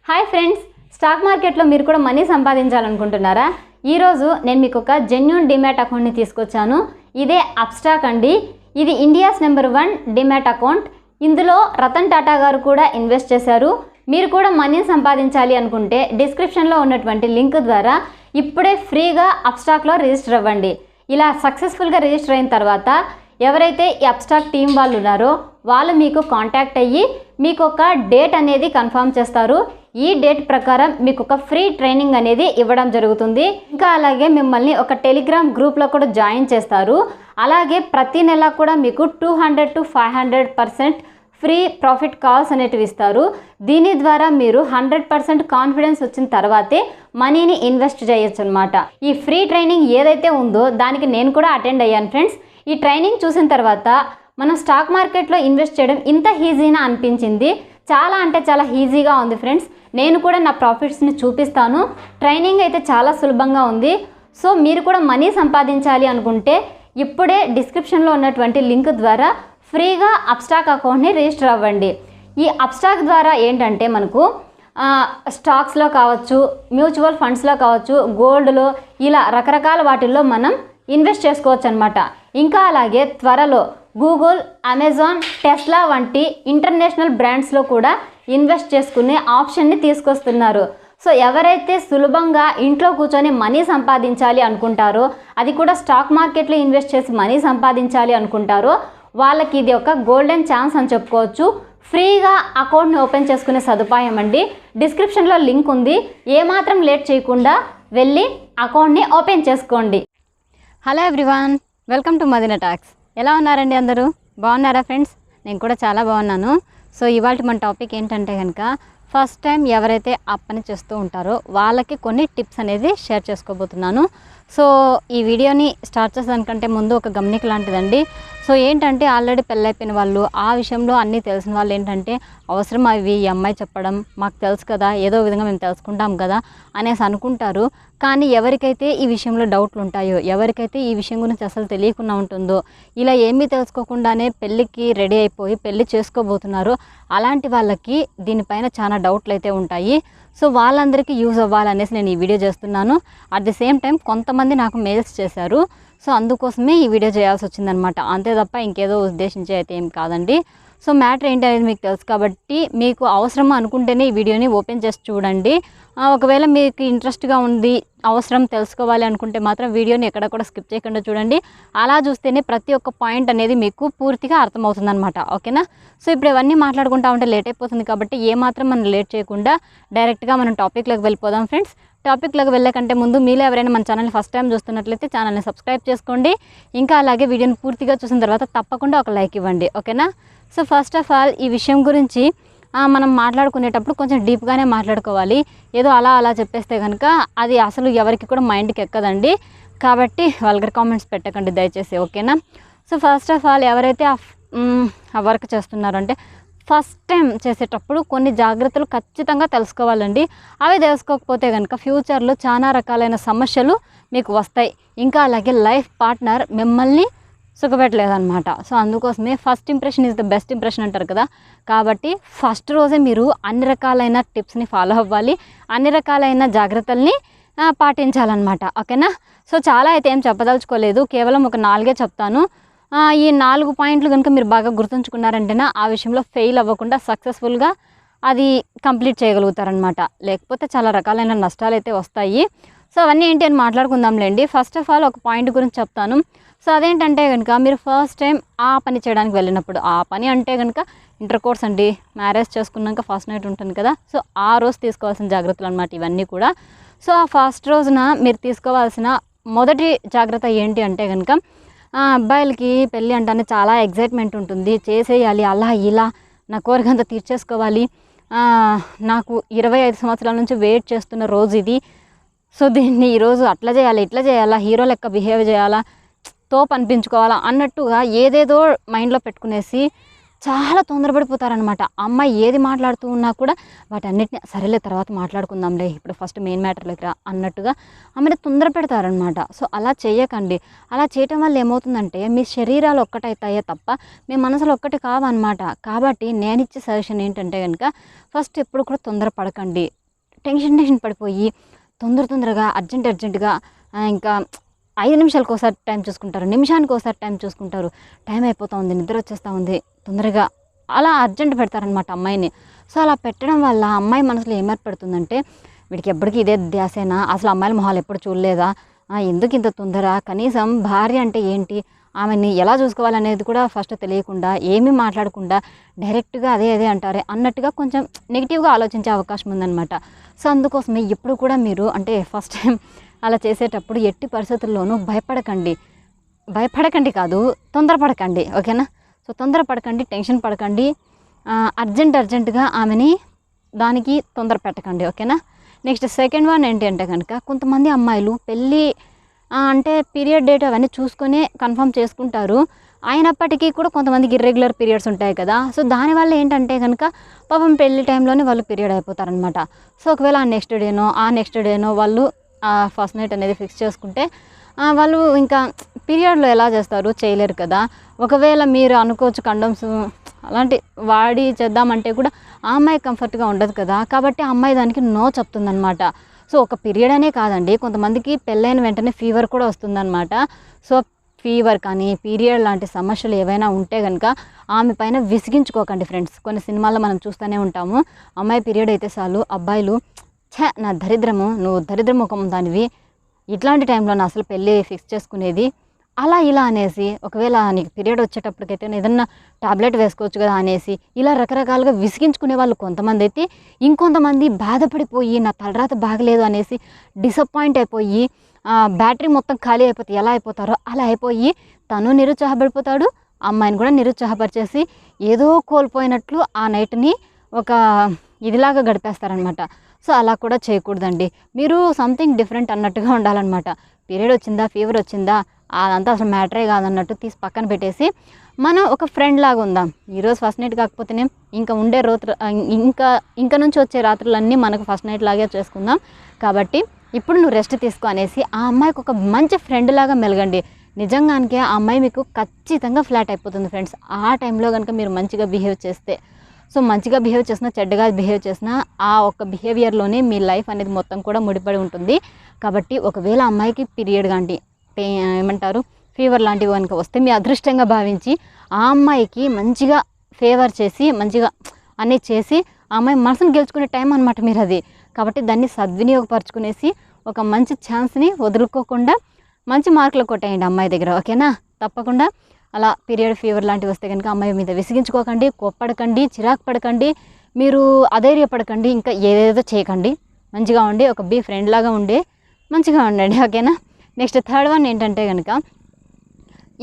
Hi friends, stock మార్కెట్లో మీరు కూడా మనీ సంపాదించాలనుకుంటున్నారా? ఈరోజు నేను మీకు ఒక జెన్యూన్ డిమాట్ అకౌంట్ని తీసుకొచ్చాను. ఇదే అప్స్టాక్ అండి. ఇది ఇండియాస్ నెంబర్ 1 డిమాట్ అకౌంట్. ఇందులో రతన్ టాటా గారు కూడా ఇన్వెస్ట్ చేశారు. మీరు కూడా మనీ సంపాదించాలి అనుకుంటే డిస్క్రిప్షన్లో ఉన్నటువంటి లింక్ ద్వారా ఇప్పుడే ఫ్రీగా అప్స్టాక్లో రిజిస్టర్ అవ్వండి. ఇలా సక్సెస్ఫుల్గా రిజిస్టర్ అయిన తర్వాత ఎవరైతే ఈ అప్స్టాక్ టీం వాళ్ళు ఉన్నారో వాళ్ళు మీకు కాంటాక్ట్ అయ్యి మీకు ఒక డేట్ అనేది కన్ఫర్మ్ చేస్తారు. ఈ డేట్ ప్రకారం మీకు ఒక ఫ్రీ ట్రైనింగ్ అనేది ఇవ్వడం జరుగుతుంది. ఇంకా అలాగే మిమ్మల్ని ఒక టెలిగ్రామ్ గ్రూప్లో కూడా జాయిన్ చేస్తారు. అలాగే ప్రతి నెల కూడా మీకు 200 to 500% ఫ్రీ ప్రాఫిట్ కాల్స్ అనేటివి ఇస్తారు. దీని ద్వారా మీరు 100% కాన్ఫిడెన్స్ వచ్చిన తర్వాతే మనీని ఇన్వెస్ట్ చేయొచ్చు అనమాట. ఈ ఫ్రీ ట్రైనింగ్ ఏదైతే ఉందో దానికి నేను కూడా అటెండ్ అయ్యాను ఫ్రెండ్స్. ఈ ట్రైనింగ్ చూసిన తర్వాత మనం స్టాక్ మార్కెట్లో ఇన్వెస్ట్ చేయడం ఇంత ఈజీనా అనిపించింది. చాలా అంటే చాలా ఈజీగా ఉంది ఫ్రెండ్స్. నేను కూడా నా ప్రాఫిట్స్ని చూపిస్తాను. ట్రైనింగ్ అయితే చాలా సులభంగా ఉంది. సో మీరు కూడా మనీ సంపాదించాలి అనుకుంటే ఇప్పుడే డిస్క్రిప్షన్లో ఉన్నటువంటి లింక్ ద్వారా ఫ్రీగా అప్స్టాక్ అకౌంట్ని రిజిస్టర్ అవ్వండి. ఈ అప్స్టాక్ ద్వారా ఏంటంటే మనకు స్టాక్స్లో కావచ్చు, మ్యూచువల్ ఫండ్స్లో కావచ్చు, గోల్డ్లో ఇలా రకరకాల వాటిల్లో మనం ఇన్వెస్ట్ చేసుకోవచ్చు అనమాట. ఇంకా అలాగే త్వరలో గూగుల్, అమెజాన్, టెస్లా వంటి ఇంటర్నేషనల్ బ్రాండ్స్లో కూడా ఇన్వెస్ట్ చేసుకునే ఆప్షన్ని తీసుకొస్తున్నారు. సో ఎవరైతే సులభంగా ఇంట్లో కూర్చొని మనీ సంపాదించాలి అనుకుంటారో, అది కూడా స్టాక్ మార్కెట్లో ఇన్వెస్ట్ చేసి మనీ సంపాదించాలి అనుకుంటారో వాళ్ళకి ఇది ఒక గోల్డెన్ ఛాన్స్ అని చెప్పుకోవచ్చు. ఫ్రీగా అకౌంట్ని ఓపెన్ చేసుకునే సదుపాయం అండి. డిస్క్రిప్షన్లో లింక్ ఉంది. ఏమాత్రం లేట్ చేయకుండా వెళ్ళి అకౌంట్ని ఓపెన్ చేసుకోండి. Hello everyone, welcome to Madina talks. ఎలా ఉన్నారండి అందరూ? బాగున్నారా ఫ్రెండ్స్? నేను కూడా చాలా బాగున్నాను. సో ఇవాళ మన టాపిక్ ఏంటంటే కనుక ఫస్ట్ టైం ఎవరైతే ఆ పని చేస్తూ ఉంటారో వాళ్ళకి కొన్ని టిప్స్ అనేది షేర్ చేసుకోబోతున్నాను. సో ఈ వీడియోని స్టార్ట్ చేసేదానికంటే ముందు ఒక గమనిక లాంటిదండి. సో ఏంటంటే ఆల్రెడీ పెళ్ళైపోయిన వాళ్ళు, ఆ విషయంలో అన్నీ తెలిసిన వాళ్ళు ఏంటంటే అవసరం అవి ఈ అమ్మాయి చెప్పడం, మాకు తెలుసు కదా, ఏదో విధంగా మేము తెలుసుకుంటాం కదా అనేసి అనుకుంటారు. కానీ ఎవరికైతే ఈ విషయంలో డౌట్లు ఉంటాయో, ఎవరికైతే ఈ విషయం గురించి అసలు తెలియకుండా ఉంటుందో, ఇలా ఏమీ తెలుసుకోకుండానే పెళ్ళికి రెడీ అయిపోయి పెళ్ళి చేసుకోబోతున్నారో అలాంటి వాళ్ళకి దీనిపైన చాలా డౌట్లు అయితే ఉంటాయి. సో వాళ్ళందరికీ యూజ్ అవ్వాలనేసి నేను ఈ వీడియో చేస్తున్నాను. అట్ ది సేమ్ టైం కొంతమంది నాకు మెయిల్స్ చేశారు. సో అందుకోసమే ఈ వీడియో చేయాల్సి వచ్చిందనమాట. అంతే తప్ప ఇంకేదో ఉద్దేశించి అయితే ఏం కాదండి. సో మ్యాటర్ ఏంటి అనేది మీకు తెలుసు కాబట్టి మీకు అవసరం అనుకుంటేనే ఈ వీడియోని ఓపెన్ చేసి చూడండి. ఒకవేళ మీకు ఇంట్రెస్ట్గా ఉంది, అవసరం తెలుసుకోవాలి అనుకుంటే మాత్రం వీడియోని ఎక్కడ కూడా స్కిప్ చేయకుండా చూడండి. అలా చూస్తేనే ప్రతి ఒక్క పాయింట్ అనేది మీకు పూర్తిగా అర్థమవుతుంది అనమాట. ఓకేనా? సో ఇప్పుడు ఇవన్నీ మాట్లాడుకుంటా ఉంటే లేట్ అయిపోతుంది కాబట్టి ఏమాత్రం మనం లేట్ చేయకుండా డైరెక్ట్గా మనం టాపిక్లోకి వెళ్ళిపోదాం ఫ్రెండ్స్. టాపిక్లోకి వెళ్ళే కంటే ముందు మీలో ఎవరైనా మన ఛానల్ని ఫస్ట్ టైం చూస్తున్నట్లయితే ఛానల్ని సబ్స్క్రైబ్ చేసుకోండి. ఇంకా అలాగే వీడియోని పూర్తిగా చూసిన తర్వాత తప్పకుండా ఒక లైక్ ఇవ్వండి. ఓకేనా? సో ఫస్ట్ ఆఫ్ ఆల్ ఈ విషయం గురించి మనం మాట్లాడుకునేటప్పుడు కొంచెం డీప్గానే మాట్లాడుకోవాలి. ఏదో అలా చెప్పేస్తే కనుక అది అసలు ఎవరికి కూడా మైండ్కి ఎక్కదండి. కాబట్టి వల్గర్ కామెంట్స్ పెట్టకండి దయచేసి. ఓకేనా? సో ఫస్ట్ ఆఫ్ ఆల్ ఎవరైతే ఆ వర్క్ చేస్తున్నారంటే ఫస్ట్ టైం చేసేటప్పుడు కొన్ని జాగ్రత్తలు ఖచ్చితంగా తెలుసుకోవాలండి. అవి తెలుసుకోకపోతే కనుక ఫ్యూచర్లో చాలా రకాలైన సమస్యలు మీకు వస్తాయి. ఇంకా అలాగే లైఫ్ పార్ట్నర్ మిమ్మల్ని సుఖపెట్టలేదన్నమాట. సో అందుకోసమే first impression is the best impression అంటారు కదా. కాబట్టి ఫస్ట్ రోజే మీరు అన్ని రకాలైన టిప్స్ని ఫాలో అవ్వాలి, అన్ని రకాలైన జాగ్రత్తల్ని పాటించాలన్నమాట. ఓకేనా? సో చాలా అయితే ఏం చెప్పదలుచుకోలేదు, కేవలం ఒక 4 చెప్తాను. ఈ 4 పాయింట్లు కనుక మీరు బాగా గుర్తుంచుకున్నారంటేనే ఆ విషయంలో ఫెయిల్ అవ్వకుండా సక్సెస్ఫుల్గా అది కంప్లీట్ చేయగలుగుతారనమాట. లేకపోతే చాలా రకాలైన నష్టాలు అయితే వస్తాయి. సో అవన్నీ ఏంటి అని మాట్లాడుకుందాంలేండి. ఫస్ట్ ఆఫ్ ఆల్ ఒక పాయింట్ గురించి చెప్తాను. సో అదేంటంటే కనుక మీరు ఫస్ట్ టైం ఆ పని చేయడానికి వెళ్ళినప్పుడు, ఆ పని అంటే కనుక ఇంటర్ కోర్స్ అండి, మ్యారేజ్ చేసుకున్నాక ఫస్ట్ నైట్ ఉంటుంది కదా. సో ఆ రోజు తీసుకోవాల్సిన జాగ్రత్తలు అనమాట ఇవన్నీ కూడా. సో ఆ ఫస్ట్ రోజున మీరు తీసుకోవాల్సిన మొదటి జాగ్రత్త ఏంటి అంటే కనుక అబ్బాయిలకి పెళ్ళి అంటానే చాలా ఎగ్జైట్మెంట్ ఉంటుంది. చేసేయాలి, అలా ఇలా నా కోరికంతా తీర్చేసుకోవాలి, నాకు 25 సంవత్సరాల నుంచి వెయిట్ చేస్తున్న రోజు ఇది. సో దీన్ని ఈరోజు అట్లా చేయాలి, ఇట్లా చేయాలా, హీరో లెక్క బిహేవ్ చేయాలా, తోపు అనిపించుకోవాలా అన్నట్టుగా ఏదేదో మైండ్లో పెట్టుకునేసి చాలా తొందరపడిపోతారనమాట. అమ్మాయి ఏది మాట్లాడుతూ ఉన్నా కూడా వాటన్నిటిని సరేలే తర్వాత మాట్లాడుకుందాంలే, ఇప్పుడు ఫస్ట్ మెయిన్ మ్యాటర్లోకి రా అన్నట్టుగా ఆమెను తొందర పెడతారనమాట. సో అలా చేయకండి. అలా చేయటం వల్ల ఏమవుతుందంటే మీ శరీరాలు ఒక్కటవుతాయే తప్ప మీ మనసులు ఒక్కటి కావన్నమాట. కాబట్టి నేనిచ్చే సజెషన్ ఏంటంటే కనుక ఫస్ట్ ఎప్పుడు కూడా తొందర పడకండి. టెన్షన్ పడిపోయి తొందరగా అర్జెంటుగా ఇంకా 5 నిమిషాలకు ఒకసారి టైం చూసుకుంటారు, నిమిషానికి ఒకసారి టైం చూసుకుంటారు. టైం అయిపోతూ ఉంది, నిద్ర వచ్చేస్తూ ఉంది, తొందరగా అలా అర్జెంట్ పెడతారనమాట అమ్మాయిని. సో అలా పెట్టడం వల్ల అమ్మాయి మనసులో ఏం ఏర్పడుతుందంటే వీడికి ఎప్పటికీ ఇదే ధ్యాసేనా, అసలు అమ్మాయిల మొహాలు ఎప్పుడు చూడలేదా, ఎందుకు ఇంత తొందర, కనీసం భార్య అంటే ఏంటి, ఆమెని ఎలా చూసుకోవాలనేది కూడా ఫస్ట్ తెలియకుండా ఏమీ మాట్లాడకుండా డైరెక్ట్గా అదే అంటారే అన్నట్టుగా కొంచెం నెగిటివ్గా ఆలోచించే అవకాశం ఉందన్నమాట. సో అందుకోసమే ఎప్పుడు కూడా మీరు అంటే ఫస్ట్ టైం అలా చేసేటప్పుడు ఎట్టి పరిస్థితుల్లోనూ భయపడకండి కాదు, తొందరపడకండి. ఓకేనా? సో తొందరపడకండి, టెన్షన్ పడకండి, అర్జెంటుగా ఆమెని దానికి తొందర పెట్టకండి. ఓకేనా? నెక్స్ట్ సెకండ్ వన్ ఏంటి అంటే కనుక కొంతమంది అమ్మాయిలు పెళ్ళి అంటే పీరియడ్ డేట్ అవన్నీ చూసుకొని కన్ఫర్మ్ చేసుకుంటారు. అయినప్పటికీ కూడా కొంతమందికి ఇర్రెగ్యులర్ పీరియడ్స్ ఉంటాయి కదా. సో దానివల్ల ఏంటంటే కనుక పాపం పెళ్లి టైంలోనే వాళ్ళు పీరియడ్ అయిపోతారనమాట. సో ఒకవేళ ఆ నెక్స్ట్ డేనో వాళ్ళు ఫస్ట్ నైట్ అనేది ఫిక్స్ చేసుకుంటే వాళ్ళు ఇంకా పీరియడ్లో ఎలా చేస్తారు, చేయలేరు కదా. ఒకవేళ మీరు అనుకోవచ్చు కండోమ్స్ అలాంటి వాడి చేద్దామంటే కూడా ఆ అమ్మాయి కంఫర్ట్గా ఉండదు కదా. కాబట్టి ఆ అమ్మాయి దానికి నో చెప్తుందనమాట. సో ఒక పీరియడ్ అనే కాదండి, కొంతమందికి పెళ్ళైన వెంటనే ఫీవర్ కూడా వస్తుందన్నమాట. సో ఫీవర్ కానీ పీరియడ్ లాంటి సమస్యలు ఏవైనా ఉంటే కనుక ఆమె పైన విసిగించుకోకండి ఫ్రెండ్స్. కొన్ని సినిమాల్లో మనం చూస్తూనే ఉంటాము, అమ్మాయి పీరియడ్ అయితే చాలు అబ్బాయిలు నా దరిద్రము, నువ్వు దరిద్ర ముఖం దానివి, ఇట్లాంటి టైంలో నా అసలు పెళ్ళి ఫిక్స్ చేసుకునేది అలా ఇలా అనేసి, ఒకవేళ నీకు పీరియడ్ వచ్చేటప్పటికైతే ఏదన్నా టాబ్లెట్ వేసుకోవచ్చు కదా అనేసి ఇలా రకరకాలుగా విసిగించుకునే వాళ్ళు కొంతమంది అయితే, ఇంకొంతమంది బాధపడిపోయి నా తలరాత బాగలేదు అనేసి డిసప్పాయింట్ అయిపోయి బ్యాటరీ మొత్తం ఖాళీ అయిపోతే ఎలా అయిపోతారో అలా అయిపోయి తను నిరుత్సాహపడిపోతాడు, అమ్మాయిని కూడా నిరుత్సాహపరిచేసి ఏదో కోల్పోయినట్లు ఆ నైట్ని ఒక ఇదిలాగా గడిపేస్తారనమాట. సో అలా కూడా చేయకూడదండి. మీరు సంథింగ్ డిఫరెంట్ అన్నట్టుగా ఉండాలన్నమాట. పీరియడ్ వచ్చిందా, ఫీవర్ వచ్చిందా, అదంతా అసలు మ్యాటరే కాదన్నట్టు తీసి పక్కన పెట్టేసి మనం ఒక ఫ్రెండ్ లాగా ఉందాం. ఈరోజు ఫస్ట్ నైట్ కాకపోతేనే ఇంకా ఉండే ఇంకా నుంచి వచ్చే రాత్రులన్నీ మనకు ఫస్ట్ నైట్ లాగే చేసుకుందాం. కాబట్టి ఇప్పుడు నువ్వు రెస్ట్ తీసుకో అనేసి ఆ అమ్మాయికి ఒక మంచి ఫ్రెండ్ లాగా మెలగండి. నిజంగానికే ఆ అమ్మాయి మీకు ఖచ్చితంగా ఫ్లాట్ అయిపోతుంది ఫ్రెండ్స్. ఆ టైంలో కనుక మీరు మంచిగా బిహేవ్ చేస్తే, సో మంచిగా బిహేవ్ చేసినా చెడ్డగా బిహేవ్ చేసినా ఆ ఒక్క బిహేవియర్లోనే మీ లైఫ్ అనేది మొత్తం కూడా ముడిపడి ఉంటుంది. కాబట్టి ఒకవేళ అమ్మాయికి పీరియడ్ కానీ ఏమంటారు ఫీవర్ లాంటివి కనుక వస్తే మీ అదృష్టంగా భావించి ఆ అమ్మాయికి మంచిగా ఫేవర్ చేసి మంచిగా అన్నీ చేసి ఆ అమ్మాయి మనసును గెలుచుకునే టైం అనమాట మీరు అది. కాబట్టి దాన్ని సద్వినియోగపరచుకునేసి ఒక మంచి ఛాన్స్ని వదులుకోకుండా మంచి మార్కులు కొట్టేయండి అమ్మాయి దగ్గర. ఓకేనా? తప్పకుండా అలా పీరియడ్ ఫీవర్ లాంటివి వస్తే కనుక అమ్మాయి మీద విసిగించుకోకండి, కోప్పడకండి, చిరాకు పడకండి, మీరు అధైర్యపడకండి, ఇంకా ఏదేదో చేయకండి. మంచిగా ఉండి ఒక ఫ్రెండ్ లాగా ఉండి మంచిగా ఉండండి. ఓకేనా? నెక్స్ట్ థర్డ్ వన్ ఏంటంటే కనుక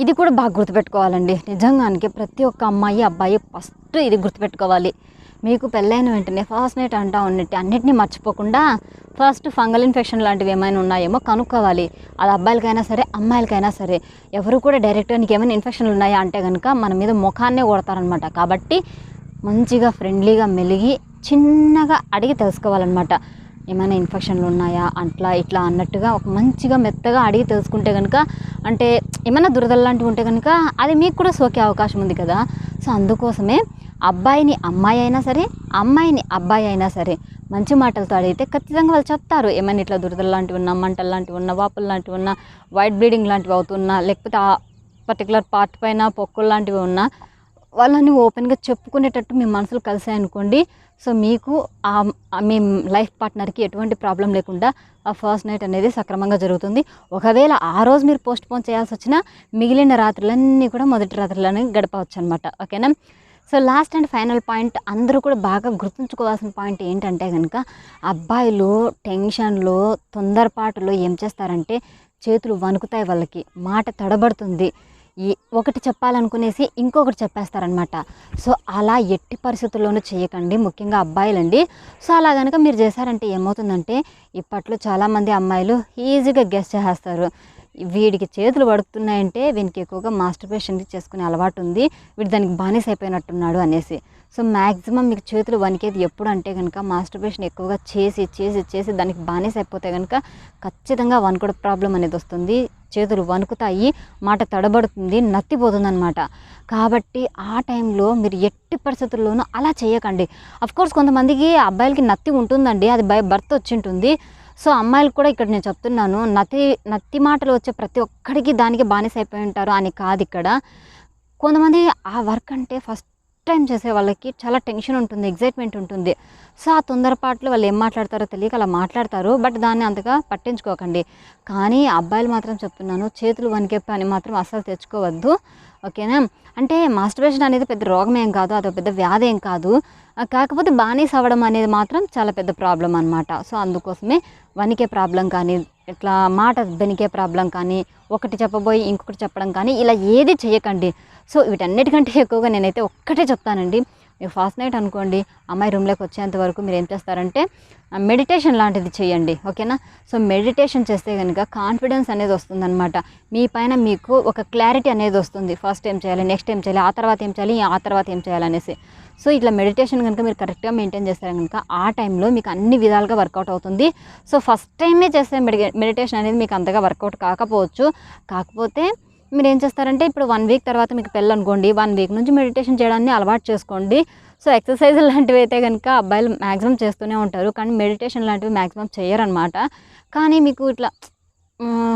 ఇది కూడా బాగా గుర్తుపెట్టుకోవాలండి. నిజంగానికి ప్రతి ఒక్క అమ్మాయి అబ్బాయి ఫస్ట్ ఇది గుర్తుపెట్టుకోవాలి. మీకు పెళ్ళైన వెంటనే ఫస్ట్ నైట్ అంటా ఉన్నట్టు అన్నిటినీ మర్చిపోకుండా ఫస్ట్ ఫంగల్ ఇన్ఫెక్షన్ లాంటివి ఏమైనా ఉన్నాయేమో కనుక్కోవాలి. అది అబ్బాయిలకైనా సరే అమ్మాయిలకైనా సరే. ఎవరు కూడా డైరెక్ట్గా నీకు ఏమైనా ఇన్ఫెక్షన్లు ఉన్నాయా అంటే కనుక మన మీద ముఖాన్నే కొడతారనమాట. కాబట్టి మంచిగా ఫ్రెండ్లీగా మెలిగి చిన్నగా అడిగి తెలుసుకోవాలన్నమాట. ఏమైనా ఇన్ఫెక్షన్లు ఉన్నాయా అట్లా ఇట్లా అన్నట్టుగా ఒక మంచిగా మెత్తగా అడిగి తెలుసుకుంటే కనుక, అంటే ఏమైనా దురదలు లాంటివి ఉంటే కనుక అది మీకు కూడా సోకే అవకాశం ఉంది కదా. సో అందుకోసమే అబ్బాయిని అమ్మాయి అయినా సరే అమ్మాయిని అబ్బాయి అయినా సరే మంచి మాటలతో అడిగితే ఖచ్చితంగా వాళ్ళు చెప్తారు. ఏమైనా ఇట్లా దురదలు లాంటివి ఉన్నా, మంటలు లాంటివి ఉన్నా, వాపులు లాంటివి ఉన్నా, వైట్ బ్లీడింగ్ లాంటివి అవుతున్నా, లేకపోతే ఆ పర్టికులర్ పార్ట్ పైన పొక్కులు లాంటివి ఉన్నా వాళ్ళని ఓపెన్గా చెప్పుకునేటట్టు మీ మనసులు కలిసాయనుకోండి. సో మీకు మీ లైఫ్ పార్ట్నర్కి ఎటువంటి ప్రాబ్లం లేకుండా ఆ ఫస్ట్ నైట్ అనేది సక్రమంగా జరుగుతుంది. ఒకవేళ ఆ రోజు మీరు పోస్ట్ పోన్ చేయాల్సి వచ్చినా మిగిలిన రాత్రులన్నీ కూడా మొదటి రాత్రులనే గడపవచ్చు అనమాట. ఓకేనా? So last and final point, అందరూ కూడా బాగా గుర్తుంచుకోవాల్సిన పాయింట్ ఏంటంటే కనుక అబ్బాయిలు టెన్షన్లో తొందరపాటులో ఏం చేస్తారంటే చేతులు వణుకుతాయి, వాళ్ళకి మాట తడబడుతుంది, ఒకటి చెప్పాలనుకునేసి ఇంకొకటి చెప్పేస్తారనమాట. సో అలా ఎట్టి పరిస్థితుల్లోనూ చేయకండి, ముఖ్యంగా అబ్బాయిలండి. సో అలా కనుక మీరు చేశారంటే ఏమవుతుందంటే ఇప్పట్లో చాలామంది అమ్మాయిలు ఈజీగా గెస్ చేసేస్తారు. వీడికి చేతులు పడుతున్నాయంటే వీనికి ఎక్కువగా మాస్టర్బేషన్ చేసుకునే అలవాటు ఉంది, వీడు దానికి బానిస అయిపోయినట్టున్నాడు అనేసి. సో మ్యాక్సిమం మీకు చేతులు వణికేది ఎప్పుడు అంటే కనుక మాస్టర్బేషన్ ఎక్కువగా చేసి చేసి చేసి దానికి బానిస అయిపోతే కనుక ఖచ్చితంగా వణుకుడు ప్రాబ్లం అనేది వస్తుంది, చేతులు వణుకుతాయి, మాట తడబడుతుంది, నత్తిపోతుంది అనమాట. కాబట్టి ఆ టైంలో మీరు ఎట్టి పరిస్థితుల్లోనూ అలా చేయకండి. అఫ్కోర్స్ కొంతమందికి అబ్బాయిలకి నత్తి ఉంటుందండి, అది బై బర్త్ వచ్చి ఉంటుంది. సో అమ్మాయిలకు కూడా ఇక్కడ నేను చెప్తున్నాను, నత్తి మాటలు వచ్చే ప్రతి ఒక్కడికి దానికి బానిస అయిపోయి ఉంటారు అని కాదు ఇక్కడ. కొంతమంది ఆ వర్క్ అంటే ఫస్ట్ టైం చేసే వాళ్ళకి చాలా టెన్షన్ ఉంటుంది, ఎగ్జైట్మెంట్ ఉంటుంది. సో ఆ తొందరపాట్లు వాళ్ళు ఏం మాట్లాడతారో తెలియక అలా మాట్లాడతారు, బట్ దాన్ని అంతగా పట్టించుకోకండి. కానీ అబ్బాయిలు మాత్రం చెప్తున్నాను, చేతులు వణికే పని మాత్రం అస్సలు తెచ్చుకోవద్దు, ఓకేనా. అంటే మాస్టర్బేషన్ అనేది పెద్ద రోగం ఏం కాదు, అదొక పెద్ద వ్యాధి ఏం కాదు, కాకపోతే బానిస అవ్వడం అనేది మాత్రం చాలా పెద్ద ప్రాబ్లం అనమాట. సో అందుకోసమే వణికే ప్రాబ్లం కానీ, ఇట్లా మాట బెనికే ప్రాబ్లం కానీ, ఒకటి చెప్పబోయి ఇంకొకటి చెప్పడం కానీ ఇలా ఏది చేయకండి. సో వీటన్నిటికంటే ఎక్కువగా నేనైతే ఒక్కటే చెప్తానండి, మీరు ఫాస్ట్ నైట్ అనుకోండి, అమ్మాయి రూమ్లోకి వచ్చేంత వరకు మీరు ఏం చేస్తారంటే మెడిటేషన్ లాంటిది చేయండి, ఓకేనా. సో మెడిటేషన్ చేస్తే కనుక కాన్ఫిడెన్స్ అనేది వస్తుందన్నమాట, మీ పైన మీకు ఒక క్లారిటీ అనేది వస్తుంది, ఫస్ట్ ఏం చేయాలి, నెక్స్ట్ ఏం చేయాలి, ఆ తర్వాత ఏం చేయాలి, ఆ తర్వాత ఏం చేయాలనేసి. సో ఇట్లా మెడిటేషన్ కనుక మీరు కరెక్ట్గా మెయింటైన్ చేస్తారు కనుక ఆ టైంలో మీకు అన్ని విధాలుగా వర్కౌట్ అవుతుంది. సో ఫస్ట్ టైమే చేస్తే మెడిటేషన్ అనేది మీకు అంతగా వర్కౌట్ కాకపోవచ్చు, కాకపోతే మీరు ఏం చేస్తారంటే ఇప్పుడు 1 వీక్ తర్వాత మీకు పెళ్ళి అనుకోండి, 1 వీక్ నుంచి మెడిటేషన్ చేయడాన్ని అలవాటు చేసుకోండి. సో ఎక్సర్సైజ్ లాంటివి అయితే కనుక అబ్బాయిలు మ్యాక్సిమం చేస్తూనే ఉంటారు, కానీ మెడిటేషన్ లాంటివి మ్యాక్సిమం చేయరనమాట. కానీ మీకు ఇట్లా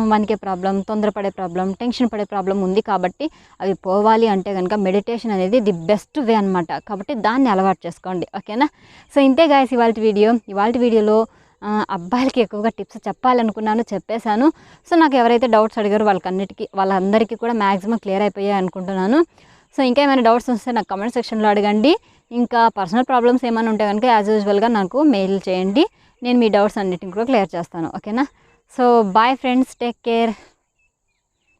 వణికే ప్రాబ్లం, తొందరపడే ప్రాబ్లం, టెన్షన్ పడే ప్రాబ్లం ఉంది కాబట్టి అవి పోవాలి అంటే కనుక మెడిటేషన్ అనేది ది బెస్ట్ వే అనమాట. కాబట్టి దాన్ని అలవాటు చేసుకోండి, ఓకేనా. సో ఇంతే గాయస్ ఇవాళ వీడియోలో అబ్బాయిలకి ఎక్కువగా టిప్స్ చెప్పాలనుకున్నాను, చెప్పేశాను. సో నాకు ఎవరైతే డౌట్స్ అడిగారో వాళ్ళందరికీ కూడా మ్యాక్సిమం క్లియర్ అయిపోయాయి అనుకుంటున్నాను. సో ఇంకా ఏమైనా డౌట్స్ వస్తే నాకు కమెంట్ సెక్షన్లో అడగండి. ఇంకా పర్సనల్ ప్రాబ్లమ్స్ ఏమైనా ఉంటే కనుక యాజ్ యూజువల్గా నాకు మెయిల్ చేయండి, నేను మీ డౌట్స్ అన్నిటిని కూడా క్లియర్ చేస్తాను, ఓకేనా. So bye friends, take care.